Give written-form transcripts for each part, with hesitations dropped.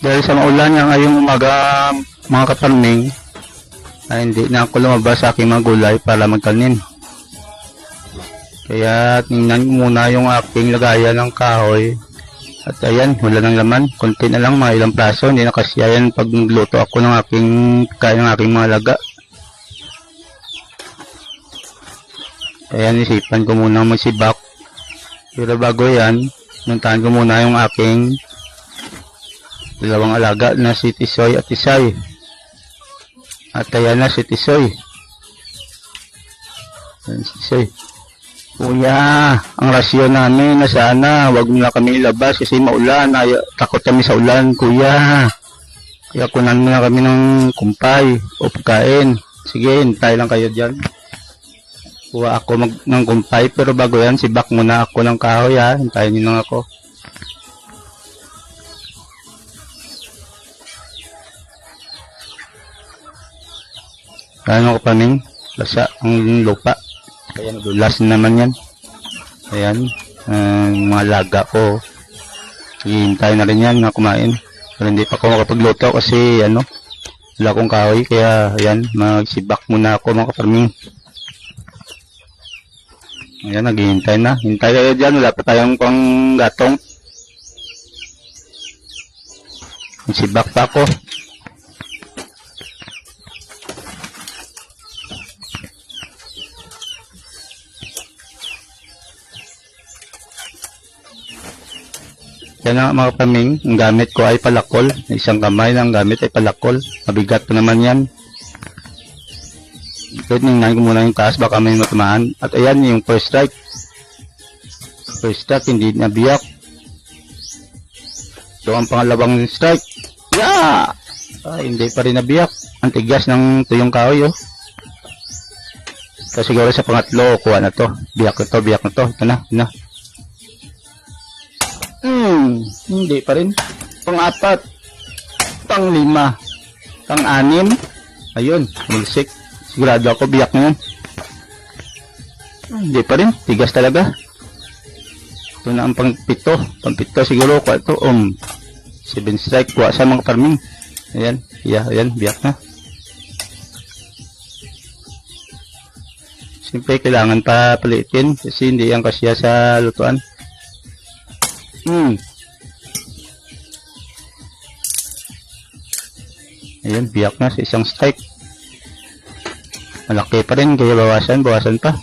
Dahil sa maulan nga ngayong umaga, mga kaparming, ay hindi na ako lumabas sa aking mga gulay para magtanim. Kaya tingnan ko muna yung aking lagayan ng kahoy. At ayan, wala ng laman. Konti na lang, mga ilang praso. Hindi na kasi yan pag nagluto ako ng aking kain ng aking mga laga. Kaya isipan ko muna magsibak. Pero bago yan, nuntahan ko muna yung aking dalawang alaga na si Tisoy at Tisay. At ayan na si Tisoy. Ayan si Tisoy. Kuya, ang rasyon namin na sana wag mo na kami ilabas kasi maulan. Takot kami sa ulan, kuya. Kaya kunan mo na kami ng kumpay o pagkain. Sige, hintay lang kayo dyan. Kuha ako ng kumpay, pero bago yan, sibak muna ako ng kahoy ha. Hintayin nyo lang ako. Ano ko paning? Lasa ang lupa. Kaya nadulas naman yan. Ayan. Mga laga ko. Hihintay na rin yan na kumain. Pero hindi pa ako makapagluto kasi ano, wala akong kahoy. Kaya ayan, magsibak muna ako mga kaparming. Ayan, naghihintay na. Hintay kayo dyan. Wala pa tayong pang gatong. Magsibak pa ako. Yan ang mga paming, ang gamit ko ay palakol. Isang kamay na ang gamit ay palakol. Mabigat pa naman yan. So, tingnan ko muna yung taas, baka may matamaan. At ayan yung first strike. First strike, hindi nabiyak. So, ang pangalawang strike. Yeah! Hindi pa rin nabiyak. Ang tigas ng tuyong kahoy, oh. So, siguro sa pangatlo, kuha na to. Biyak na to, biyak na to. Ito na, ito na. Hindi pa rin. Pang-apat. Pang-lima. Pang-anim. Ayun, mulsik. Sigurado ako, biyak na yun. Hindi pa rin. Tigas talaga. Ito na ang pang-pito. Pang-pito siguro. Kuha ito. 7 strike. Kuha sa mga farming. Ayan. Yeah, ayan. Biyak na. Siyempre, kailangan pa palitin. Kasi hindi yan kasya sa lutuan. Ayan, biyak na sa isang strike. Malaki pa rin, kaya bawasan pa.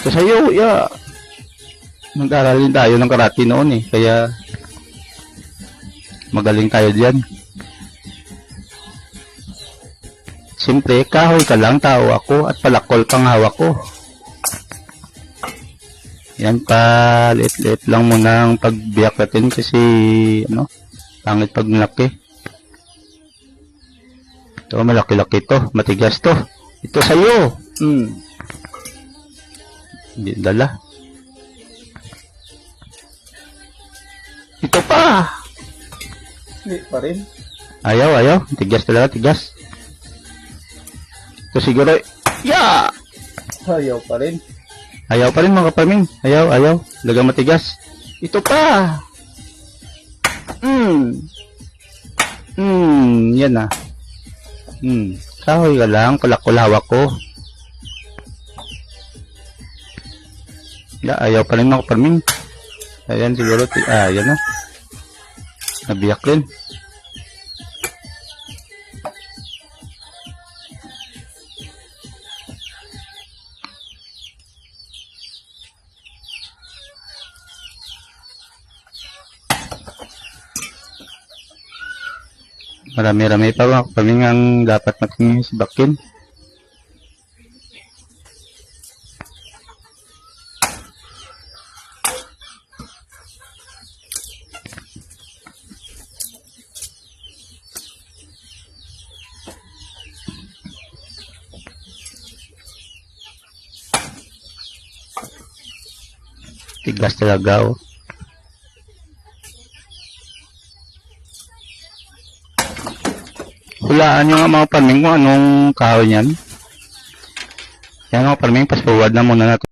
So sa'yo, yeah. Nag-aral din tayo ng karate noon eh, kaya magaling tayo diyan. Siyempre, kahoy ka lang, tao ako, at palakol pang hawak ko. Yan pa, liit-liit lang muna ang pagbiyak natin kasi, ano, pangit pag malaki. Ito, malaki-laki to, matigas to. Ito sa'yo. Hindi dala. Ito pa. Hindi pa rin. Ayaw. Tigas talaga, tigas. Ito siguro, yeah! Ayaw pa rin. Ayaw pa rin mga kapaming. Ayaw. Lagang matigas. Ito pa. Yan na. Kahoy ka lang. Kulak-kulawak ko. Ayaw pa rin mga kapaming. Ayan siguro. Yan na. Nabiyak rin. Marami-rami pa mga kapaming ang dapat natin sibakin. Tigas talaga, oh. Hulaan nyo nga mga parming kung anong kahoy niyan. Yan mga parming, pass forward na muna natin.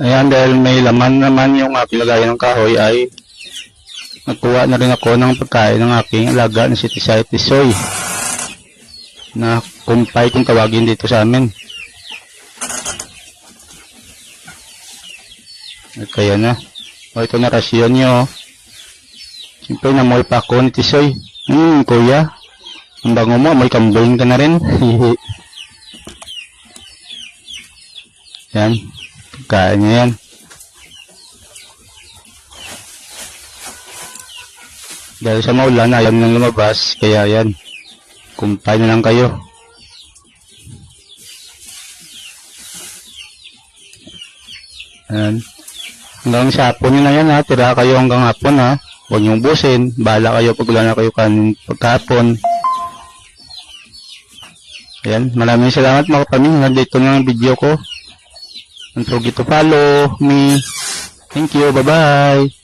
Ayan, dahil may laman naman yung aking lagayan ng kahoy ay nagkuha na rin ako ng pagkain ng aking alaga na si Tisoy na kumpay kung tawagin dito sa amin. At kaya na. O, ito na rasyon nyo. Siyempre, namoy pa ako ni Tisoy. Kuya. Ang bango mo, may kambing ka na rin. Yan. Pagkain nyo yan. Dahil sa maulan, ayaw nang lumabas. Kaya yan. Kumpay na lang kayo. Yan. Hanggang sa hapon nyo na yan ha. Tira kayo hanggang hapon ha. Huwag niyong busin. Bahala kayo pag wala na kayo kanin pagkahapon. Ayan. Maraming salamat mga kapamilya. Dito na ang video ko. Don't forget to follow me. Thank you. Bye-bye.